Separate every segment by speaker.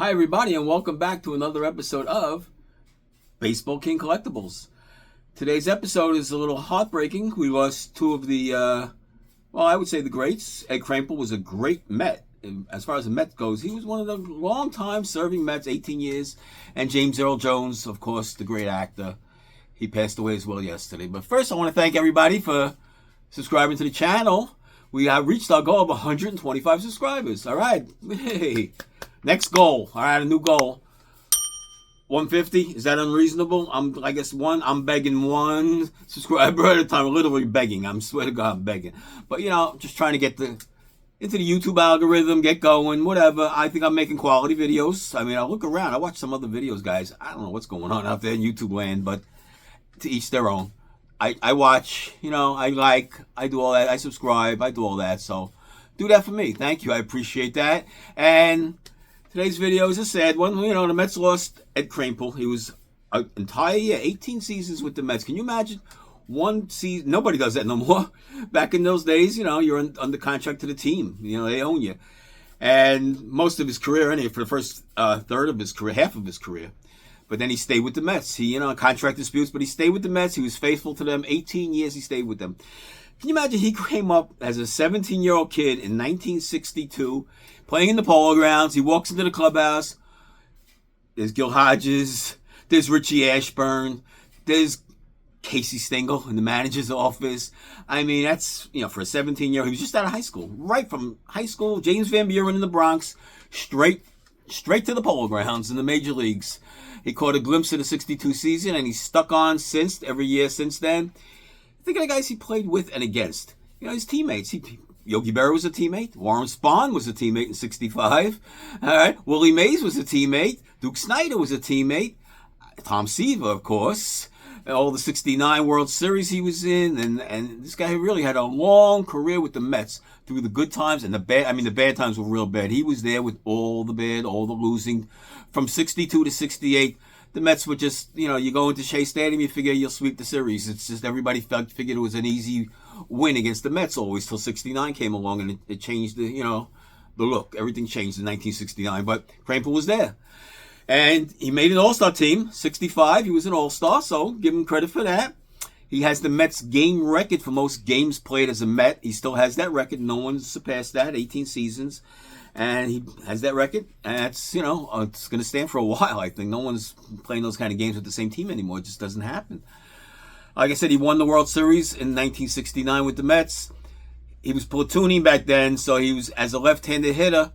Speaker 1: Hi, everybody, and welcome back to another episode of Baseball King Collectibles. Today's episode is a little heartbreaking. We lost two of the, I would say the greats. Ed Kranepool was a great Met. As far as the Met goes, he was one of the long-time serving Mets, 18 years. And James Earl Jones, of course, the great actor. He passed away as well yesterday. But first, I want to thank everybody for subscribing to the channel. We have reached our goal of 125 subscribers. All right. Hey. Next goal. All right, a new goal. 150. Is that unreasonable? I'm begging one subscriber at a time. I'm literally begging. I swear to God, I'm begging. But, just trying to get into the YouTube algorithm, get going, whatever. I think I'm making quality videos. I mean, I look around. I watch some other videos, guys. I don't know what's going on out there in YouTube land, but to each their own. I watch, I do all that. I subscribe. I do all that. So do that for me. Thank you. I appreciate that. And today's video is a sad one. The Mets lost Ed Kranepool. He was an entire year, 18 seasons with the Mets. Can you imagine one season? Nobody does that no more. Back in those days, you're under contract to the team. They own you. And most of his career, anyway, for the first third of his career, half of his career. But then he stayed with the Mets. He, contract disputes, but he stayed with the Mets. He was faithful to them. 18 years he stayed with them. Can you imagine he came up as a 17-year-old kid in 1962, playing in the Polo Grounds. He walks into the clubhouse. There's Gil Hodges. There's Richie Ashburn. There's Casey Stengel in the manager's office. I mean, that's, for a 17-year-old, he was just out of high school. Right from high school, James Van Buren in the Bronx, straight to the Polo Grounds in the major leagues. He caught a glimpse of the 62 season, and he's stuck on every year since then. Think of the guys he played with and against. His teammates. Yogi Berra was a teammate. Warren Spahn was a teammate in 65. All right. Willie Mays was a teammate. Duke Snider was a teammate. Tom Seaver, of course. All the 69 World Series he was in. And this guy really had a long career with the Mets through the good times and the bad. I mean, the bad times were real bad. He was there with all the bad, all the losing. From 62 to 68. The Mets were just, you go into Shea Stadium, you figure you'll sweep the series. It's just everybody figured it was an easy win against the Mets always till 69 came along and it changed the, the look. Everything changed in 1969, but Kranepool was there. And he made an all-star team, 65. He was an all-star, so give him credit for that. He has the Mets game record for most games played as a Met. He still has that record. No one's surpassed that, 18 seasons. And he has that record, and that's, it's going to stand for a while, I think. No one's playing those kind of games with the same team anymore. It just doesn't happen. Like I said, he won the World Series in 1969 with the Mets. He was platooning back then, so he was, as a left-handed hitter,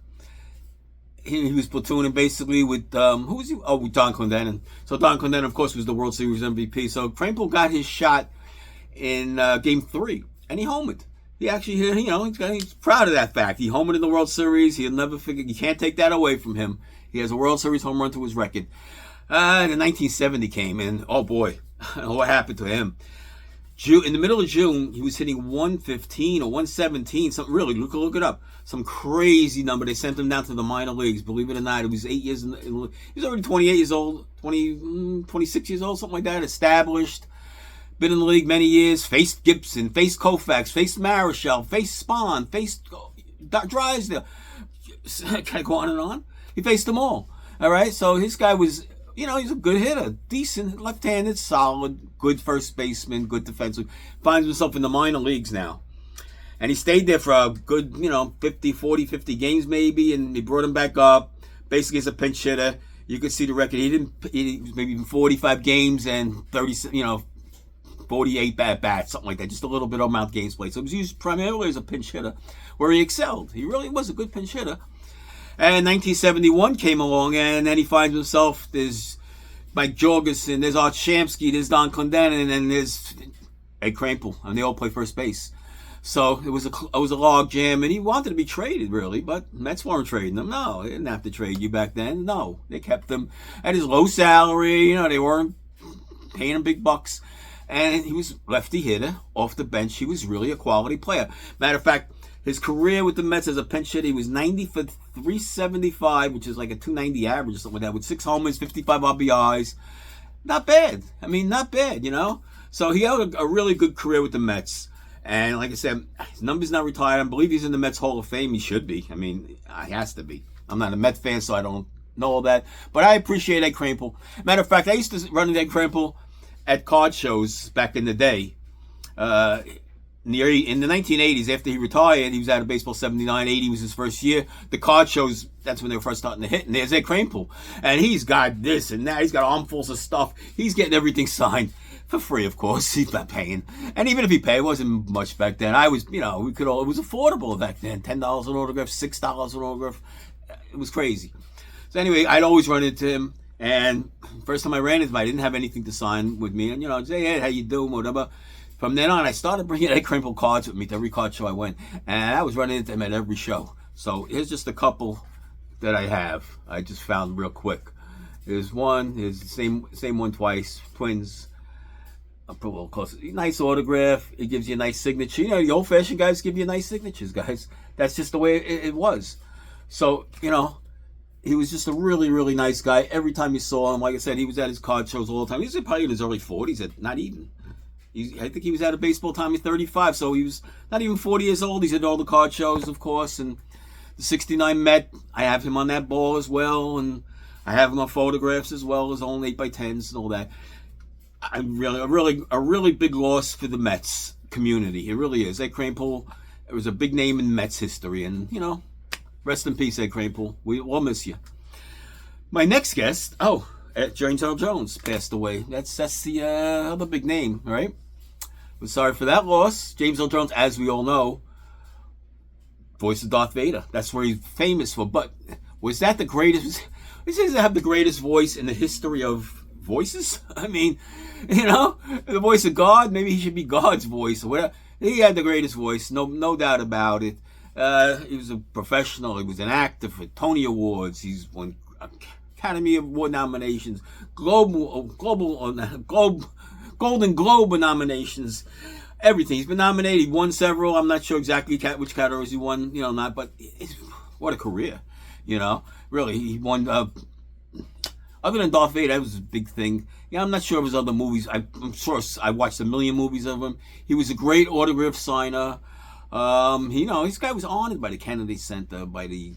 Speaker 1: he was platooning basically with, who was he? Oh, with Don Clendenon. So Don Clendenon, of course, was the World Series MVP. So Kranepool got his shot in Game 3, and he homered. He actually, he's proud of that fact. He homered in the World Series. He'll never figure, you can't take that away from him. He has a World Series home run to his record. And 1970 came, and oh boy, what happened to him? In the middle of June, he was hitting 115 or 117, something really, look it up. Some crazy number. They sent him down to the minor leagues. Believe it or not, it was 8 years, he was already 28 years old, 26 years old, something like that, established. Been in the league many years, faced Gibson, faced Koufax, faced Marichal, faced Spahn, faced Drysdale. Can I go on and on? He faced them all. All right, so his guy was, he's a good hitter, decent, left-handed, solid, good first baseman, good defensive. Finds himself in the minor leagues now. And he stayed there for a good, 50 games maybe, and they brought him back up, basically as a pinch hitter. You could see the record. He maybe even 45 games and 30, 48 bats, something like that, just a little bit of amount of games played. So he was used primarily as a pinch hitter, where he excelled. He really was a good pinch hitter. And 1971 came along, and then he finds himself, there's Mike Jorgensen, there's Art Shamsky, there's Don Clendenon, and there's Ed Kranepool, and they all play first base. So it was a log jam, and he wanted to be traded, really, but Mets weren't trading him. No, they didn't have to trade you back then. No, they kept him at his low salary. They weren't paying him big bucks. And he was lefty hitter off the bench. He was really a quality player. Matter of fact, his career with the Mets as a pinch hitter, he was 90 for 375, which is like a 290 average or something like that, with 6 homers, 55 RBIs. Not bad. I mean, not bad, So he had a really good career with the Mets. And like I said, his number's not retired. I believe he's in the Mets Hall of Fame. He should be. I mean, he has to be. I'm not a Mets fan, so I don't know all that. But I appreciate Ed Kranepool. Matter of fact, I used to run Ed Kranepool at card shows back in the day. In the 1980s, after he retired, he was out of baseball 79, 80 was his first year. The card shows, that's when they were first starting to hit. And there's Ed Kranepool. And he's got this and that. He's got armfuls of stuff. He's getting everything signed. For free, of course. He's not paying. And even if he paid, it wasn't much back then. I was, we could all, it was affordable back then. $10 an autograph, $6 an autograph. It was crazy. So anyway, I'd always run into him. And first time I ran into him, I didn't have anything to sign with me. And, I'd say, hey, how you doing, whatever. From then on, I started bringing Ed Kranepool cards with me to every card show I went. And I was running into him at every show. So here's just a couple that I have. I just found real quick. Here's one. Here's the same one twice. Twins. I'll put a little closer. Nice autograph. It gives you a nice signature. The old-fashioned guys give you nice signatures, guys. That's just the way it was. So, he was just a really, really nice guy. Every time you saw him, like I said, he was at his card shows all the time. He was probably in his early 40s, not even. I think he was out of baseball time at 35, so he was not even 40 years old. He's at all the card shows, of course, and the 69 Met, I have him on that ball as well, and I have him on photographs as well, his own 8x10s and all that. I'm a really big loss for the Mets community. It really is. Ed Kranepool, it was a big name in Mets history, and rest in peace, Ed Kranepool. We'll miss you. My next guest, James Earl Jones passed away. That's the other big name, right? We're sorry for that loss. James Earl Jones, as we all know, voice of Darth Vader. That's where he's famous for. But was that the greatest? He says to have the greatest voice in the history of voices. I mean, the voice of God. Maybe he should be God's voice or whatever. He had the greatest voice, no doubt about it. He was a professional. He was an actor for Tony Awards. He's won Academy Award nominations, Golden Globe nominations, everything. He's been nominated. He won several. I'm not sure exactly which categories he won. Not. But what a career. Really, he won. Other than Darth Vader, that was a big thing. I'm not sure of his other movies. I'm sure I watched a million movies of him. He was a great autograph signer. This guy was honored by the Kennedy Center, by the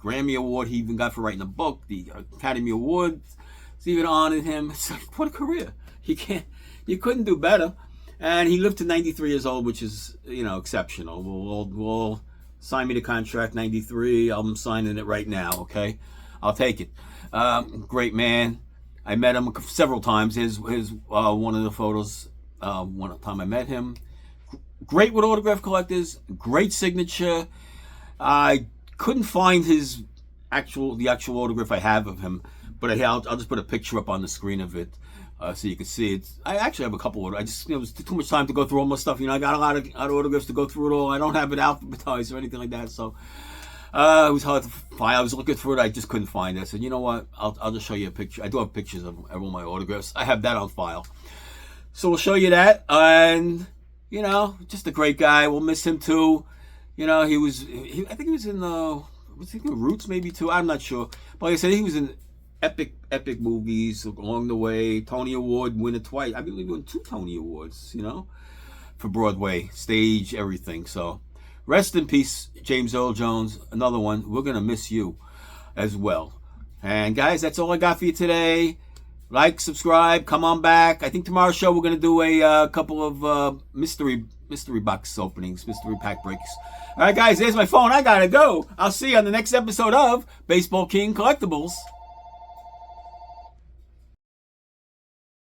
Speaker 1: Grammy Award he even got for writing a book. The Academy Award even honored him. It's like, what a career. You couldn't do better. And he lived to 93 years old, which is, exceptional. We'll sign me the contract, 93. I'm signing it right now, okay? I'll take it. Great man. I met him several times. Here's one of the photos. One time I met him. Great with autograph collectors. Great signature. I couldn't find the actual autograph I have of him, but I'll just put a picture up on the screen of it so you can see it. I actually have a couple of. It was too much time to go through all my stuff. I got a lot of autographs to go through it all. I don't have it alphabetized or anything like that, so. It was hard to find. I was looking for it. I just couldn't find it. I said, you know what? I'll just show you a picture. I do have pictures of all my autographs. I have that on file. So we'll show you that. And, just a great guy. We'll miss him too. I think he was in Roots maybe too. I'm not sure. But like I said, he was in epic movies along the way. Tony Award winner twice. I believe he won 2 Tony Awards, for Broadway, stage, everything. So. Rest in peace, James Earl Jones. Another one. We're going to miss you as well. And guys, that's all I got for you today. Like, subscribe, come on back. I think tomorrow's show we're going to do a couple of mystery box openings, mystery pack breaks. All right, guys, there's my phone. I got to go. I'll see you on the next episode of Baseball King Collectibles.